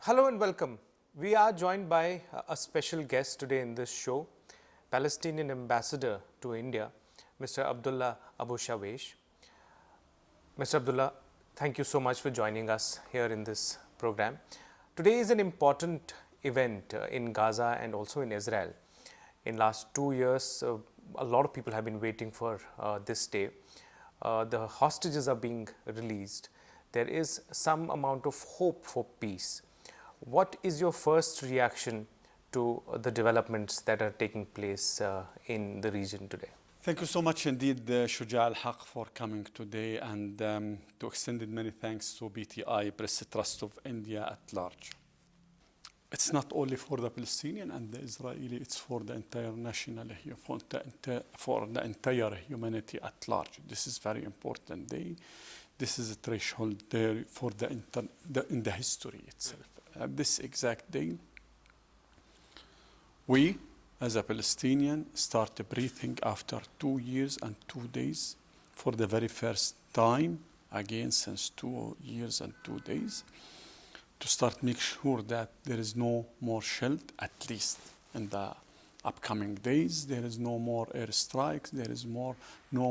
Hello and welcome. We are joined by a special guest today in this show, Palestinian Ambassador to India, Mr. Abdullah Abu Shawesh. Mr. Abdullah, thank you so much for joining us here in this program. Today is an important event in Gaza and also in Israel. In last 2 years, a lot of people have been waiting for this day. The hostages are being released. There is some amount of hope for peace. What is your first reaction to the developments that are taking place in the region today? Thank you so much indeed, Shuja al-Haq, for coming today and to extend many thanks to BTI, Press Trust of India at large. It's not only for the Palestinian and the Israeli, it's for the entire for the entire humanity at large. This is very important day. This is a threshold there for in the history itself. At this exact day, we, as a Palestinian, start breathing after 2 years and 2 days for the very first time, again since 2 years and 2 days, to start make sure that there is no more shell, at least in the upcoming days. There is no more airstrikes, there is no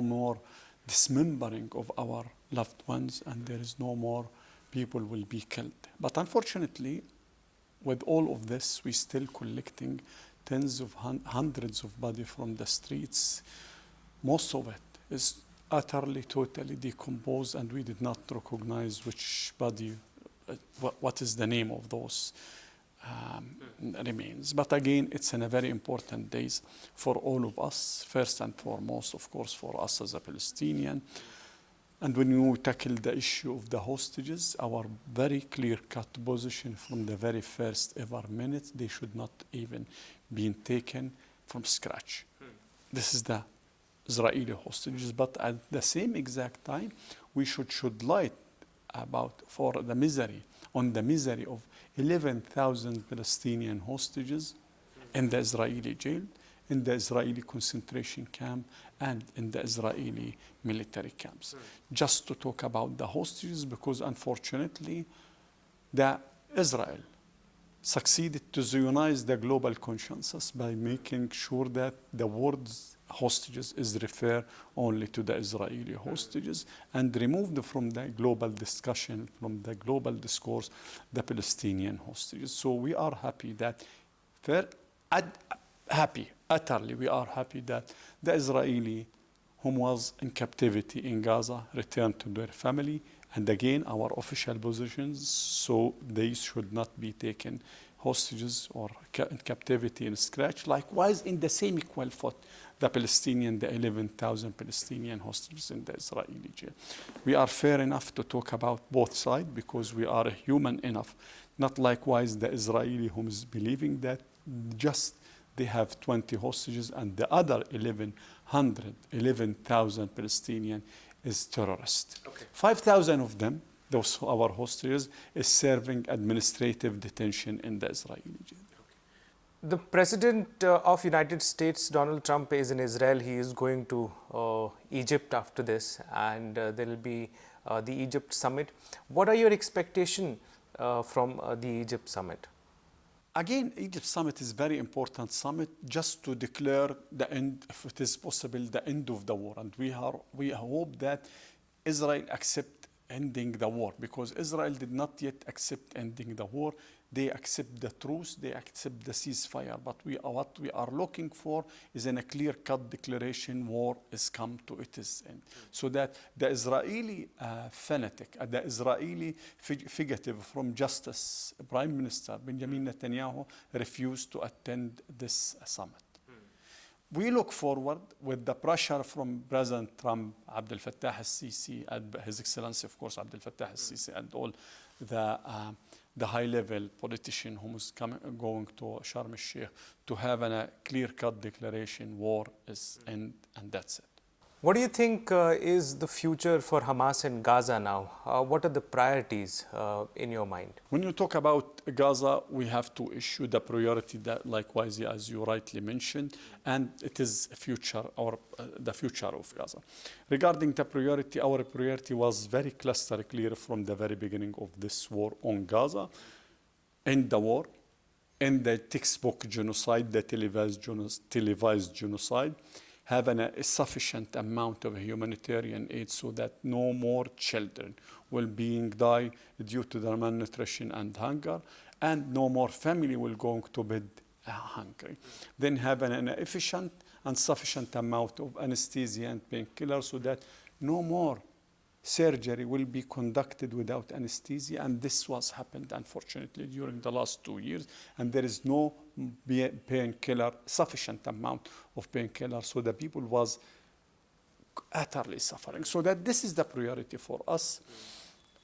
more dismembering of our loved ones, and there is no more people will be killed. But unfortunately, with all of this, we're still collecting tens of hundreds of bodies from the streets. Most of it is utterly, totally decomposed, and we did not recognize which body, what is the name of those remains. But again, it's in a very important days for all of us, first and foremost, of course, for us as a Palestinian. And when you tackle the issue of the hostages, our very clear-cut position from the very first ever minute, they should not even be taken from scratch. This is the Israeli hostages. But at the same exact time, we should shed light on the misery of 11,000 Palestinian hostages in the Israeli jail, in the Israeli concentration camp, and in the Israeli military camps. Just to talk about the hostages, because unfortunately, Israel succeeded to zionize the global consensus by making sure that the word's hostages is referred only to the Israeli hostages and removed from the global discussion, from the global discourse, the Palestinian hostages. So we are happy that, utterly, we are happy that the Israeli whom was in captivity in Gaza returned to their family. And again, our official positions, so they should not be taken hostages or in captivity in scratch. Likewise, in the same equal foot, the 11,000 Palestinian hostages in the Israeli jail. We are fair enough to talk about both sides because we are human enough. Not likewise the Israeli whom is believing that just they have 20 hostages and the other 11,000 Palestinian is terrorists. Okay. 5,000 of them, those our hostages, is serving administrative detention in the Israeli jail. The President of United States, Donald Trump, is in Israel. He is going to Egypt after this, and there will be the Egypt summit. What are your expectations from the Egypt summit? Again, Egypt summit is very important summit just to declare the end, if it is possible, the end of the war. And we hope that Israel accept ending the war, because Israel did not yet accept ending the war. They accept the truce, they accept the ceasefire. But what we are looking for is in a clear-cut declaration war is come to its end. So that the Israeli fanatic, the Israeli fugitive from justice, Prime Minister Benjamin Netanyahu, refused to attend this summit. We look forward with the pressure from President Trump, Abdel Fattah al-Sisi, and His Excellency, of course, Abdel Fattah al-Sisi, and all the high-level politician who is going to Sharm el-Sheikh to have a clear-cut declaration, war is end, and that's it. What do you think is the future for Hamas in Gaza now? What are the priorities in your mind? When you talk about Gaza, we have to issue the priority that, likewise, as you rightly mentioned, and it is future or the future of Gaza. Regarding the priority, our priority was very cluster clear from the very beginning of this war on Gaza. end the war, end the textbook genocide, the televised genocide, have a sufficient amount of humanitarian aid so that no more children will die due to the malnutrition and hunger, and no more family will go to bed hungry. Then have an efficient and sufficient amount of anesthesia and painkiller so that no more surgery will be conducted without anesthesia. And this was happened, unfortunately, during the last 2 years. And there is no painkiller, sufficient amount of painkiller. So the people was utterly suffering. So that this is the priority for us.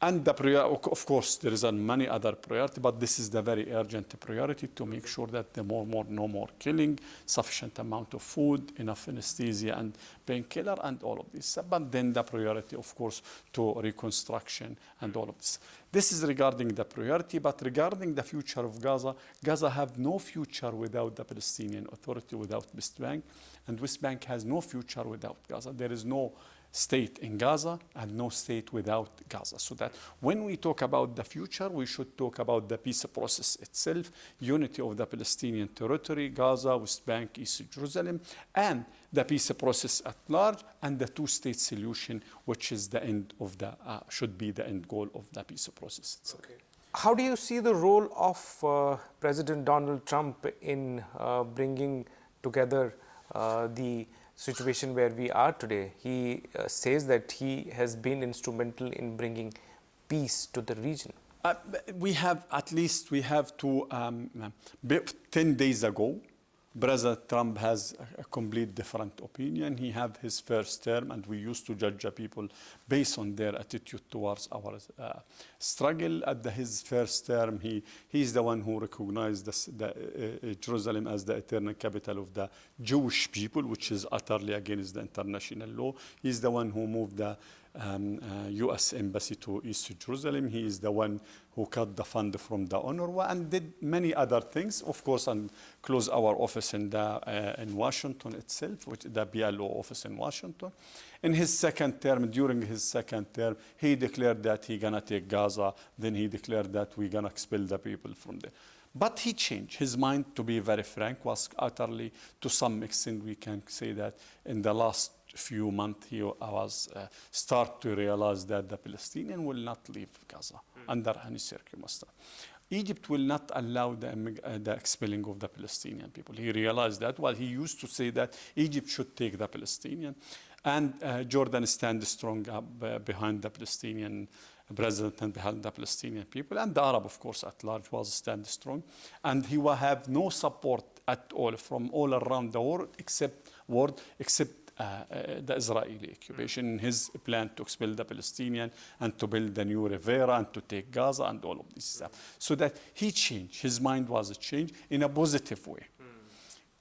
And the of course, there is many other priority, but this is the very urgent priority to make sure that no more killing, sufficient amount of food, enough anesthesia and painkiller, and all of this. But then the priority, of course, to reconstruction and all of this. This is regarding the priority, but regarding the future of Gaza, Gaza have no future without the Palestinian Authority, without West Bank, and West Bank has no future without Gaza. There is no state in Gaza and no state without Gaza. So that when we talk about the future, we should talk about the peace process itself, unity of the Palestinian territory, Gaza, West Bank, East Jerusalem, and the peace process at large, and the two-state solution, which is the end of the, should be the end goal of the peace process itself. Okay. How do you see the role of President Donald Trump in bringing together the situation where we are today? He says that he has been instrumental in bringing peace to the region. We have to 10 days ago, President Trump has a complete different opinion. He had his first term, and we used to judge people based on their attitude towards our struggle. At his first term, he's the one who recognized Jerusalem as the eternal capital of the Jewish people, which is utterly against the international law. He's the one who moved the U.S. embassy to East Jerusalem. He is the one who cut the fund from the UNRWA and did many other things, of course, and closed our office in Washington itself, which the PLO office in Washington. In his second term, during his second term, he declared that he's gonna take Gaza. Then he declared that we're gonna expel the people from there. But he changed his mind, to be very frank, was utterly, to some extent, we can say that in the last few months, he was start to realize that the Palestinians will not leave Gaza under any circumstance. Egypt will not allow the expelling of the Palestinian people. He realized that. While he used to say that Egypt should take the Palestinian, and Jordan stands strong behind the Palestinian president and behind the Palestinian people, and the Arab, of course, at large was stand strong, and he will have no support at all from all around the world except the Israeli occupation in his plan to expel the Palestinian and to build the new Rivera and to take Gaza and all of this stuff. So that he changed, his mind was a change in a positive way.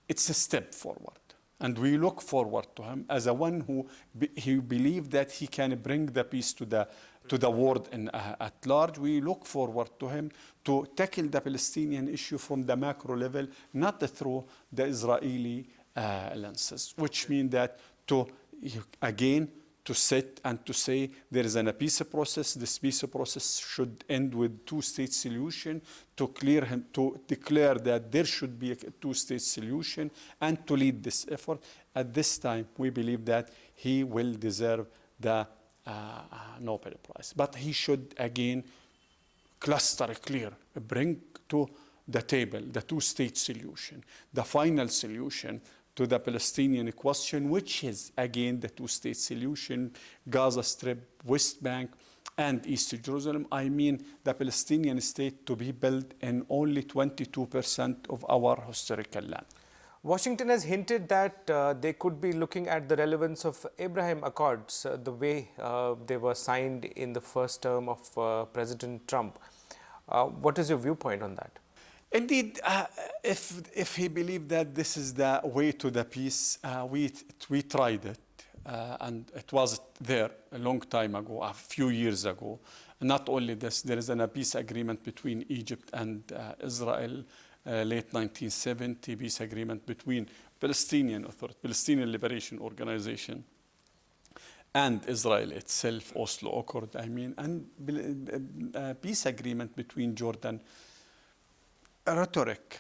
It's a step forward. And we look forward to him as a one who he believed that he can bring the peace to the world at large. We look forward to him to tackle the Palestinian issue from the macro level, not through the Israeli lenses, which means that to sit and to say there is a peace process. This peace process should end with two-state solution, to declare that there should be a two-state solution, and to lead this effort. At this time, we believe that he will deserve the Nobel Prize. But he should again cluster clear, bring to the table the two-state solution, the final solution to the Palestinian question, which is, again, the two-state solution, Gaza Strip, West Bank, and East Jerusalem. I mean, the Palestinian state to be built in only 22% of our historical land. Washington has hinted that they could be looking at the relevance of Abraham Accords, the way they were signed in the first term of President Trump. What is your viewpoint on that? Indeed, if he believed that this is the way to the peace, we tried it, and it was there a long time ago, a few years ago. Not only this, there is a peace agreement between Egypt and Israel, late 1970, peace agreement between Palestinian Authority, Palestinian Liberation Organization, and Israel itself, Oslo, Accord, I mean, and peace agreement between Jordan rhetoric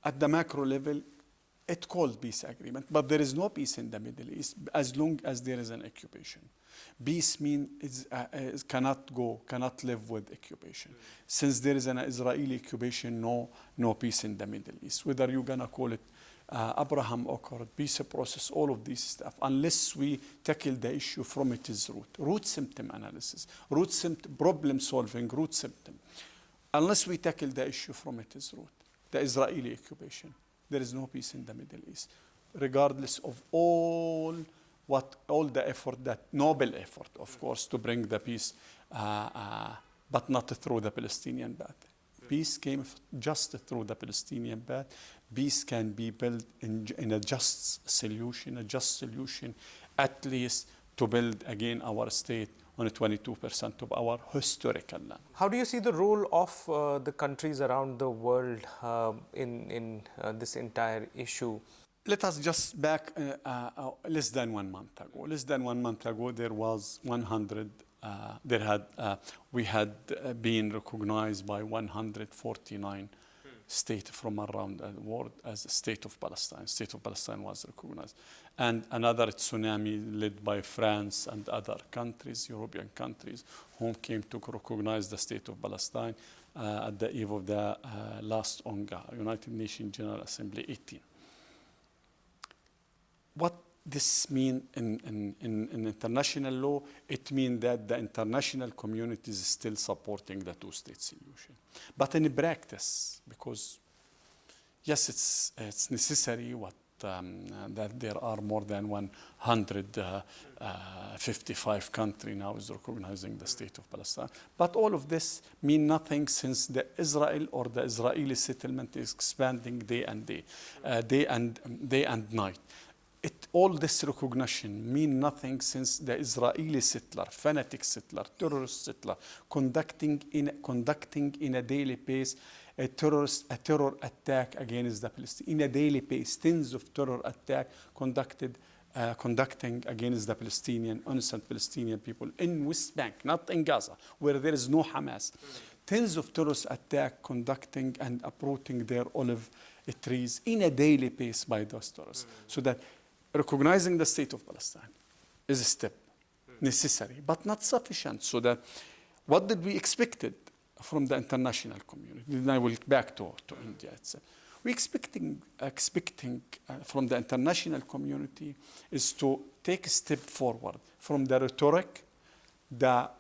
at the macro level, it called peace agreement, but there is no peace in the Middle East as long as there is an occupation. Peace cannot live with occupation. Since there is an Israeli occupation, no peace in the Middle East. Whether you're gonna call it Abraham Accord, peace process, all of this stuff, unless we tackle the issue from its root symptom analysis, problem solving, root symptom. Unless we tackle the issue from its root, the Israeli occupation, there is no peace in the Middle East, regardless of all the effort, that noble effort, of course, to bring the peace, but not through the Palestinian path. Peace came just through the Palestinian path. Peace can be built in a just solution, at least to build again our state on a 22% of our historical land. How do you see the role of the countries around the world in this entire issue? Let us just back less than 1 month ago. Less than 1 month ago, there was 100. We had been recognized by 149 states from around the world as a state of Palestine. State of Palestine was recognized, and another tsunami led by France and other countries, European countries, whom came to recognize the state of Palestine at the eve of the last UNGA, United Nations General Assembly 18. What this means in international law, it means that the international community is still supporting the two-state solution. But in practice, because yes, it's necessary that there are more than 155 countries now is recognizing the state of Palestine. But all of this mean nothing, since the Israeli settlement is expanding day and night. All this recognition mean nothing, since the Israeli settler, fanatic settler, terrorist settler, conducting in a daily pace a terror attack against the Palestinians. In a daily pace, tens of terror attacks conducting against the innocent Palestinian people in West Bank, not in Gaza, where there is no Hamas. Tens of terrorist attacks conducting and uprooting their olive trees in a daily pace by those terrorists. So that recognizing the state of Palestine is a step necessary, but not sufficient. So that what did we expected from the international community? Then I will back to India itself. We expecting from the international community is to take a step forward from the rhetoric, the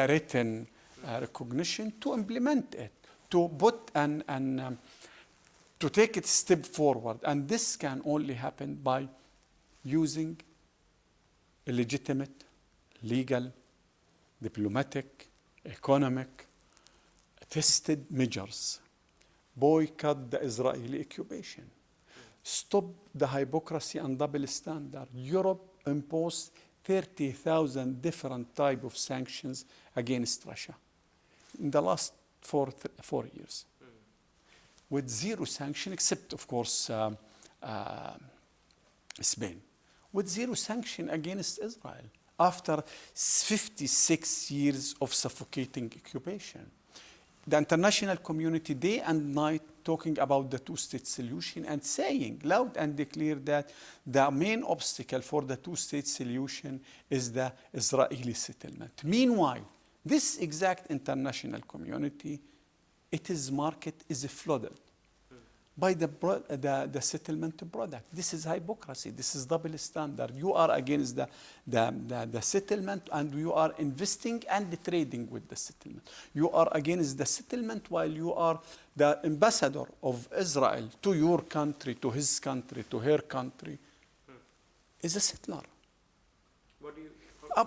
written recognition, to implement it, to put to take it a step forward. And this can only happen by using legitimate, legal, diplomatic, economic, tested measures. Boycott the Israeli occupation. Stop the hypocrisy and double standard. Europe imposed 30,000 different types of sanctions against Russia in the last 4 years. With zero sanction, except, of course, Spain. With zero sanction against Israel after 56 years of suffocating occupation. The international community, day and night, talking about the two-state solution and saying loud and clear that the main obstacle for the two-state solution is the Israeli settlement. Meanwhile, this exact international community, its market is flooded by the settlement product. This is hypocrisy. This is double standard. You are against the settlement, and you are investing and trading with the settlement. You are against the settlement while you are the ambassador of Israel to your country, to his country, to her country, is a settler.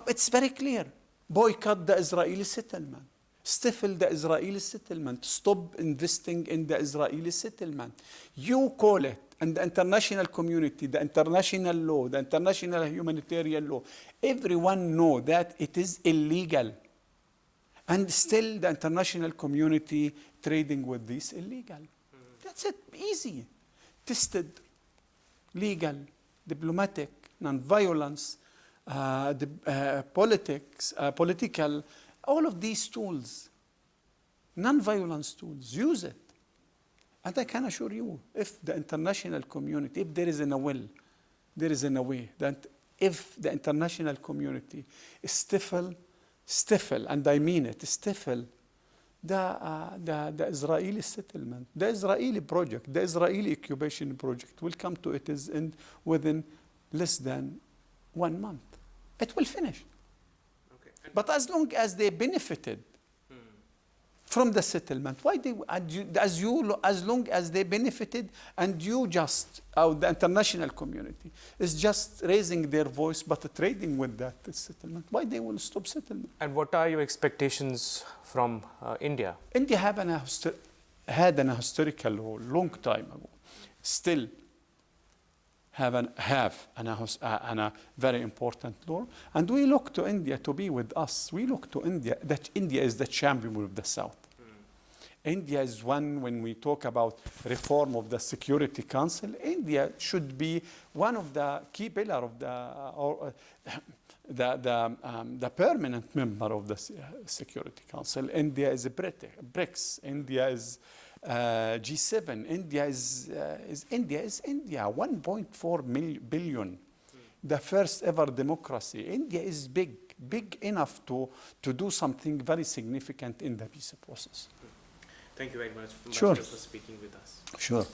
It's very clear. Boycott the Israeli settlement. Stifle the Israeli settlement. Stop investing in the Israeli settlement. You call it, and the international community, the international law, the international humanitarian law, everyone know that it is illegal. And still the international community trading with this illegal. That's it, easy. Tested, legal, diplomatic, non-violence, political, all of these tools non-violence tools, use it. And I can assure you, if the international community, if there is a will, there is a way that if the international community stifle, and I mean it, stifle the Israeli settlement, the Israeli project, the Israeli occupation project will come to its end within less than 1 month. It will finish. Okay. But as long as they benefited from the settlement, why they, as long as they benefited and you just, the international community is just raising their voice but trading with that settlement, why they will stop settlement? And what are your expectations from India? India had an historical role long time ago, still have a very important role, and we look to India to be with us. We look to India, that India is the champion of the South. India is one, when we talk about reform of the Security Council, India should be one of the key pillars of the permanent member of the Security Council. India is BRICS. India is G7. India is India. 1.4 billion, the first ever democracy. India is big enough to do something very significant in the peace process. Thank you very much, Sure. for speaking with us. Sure.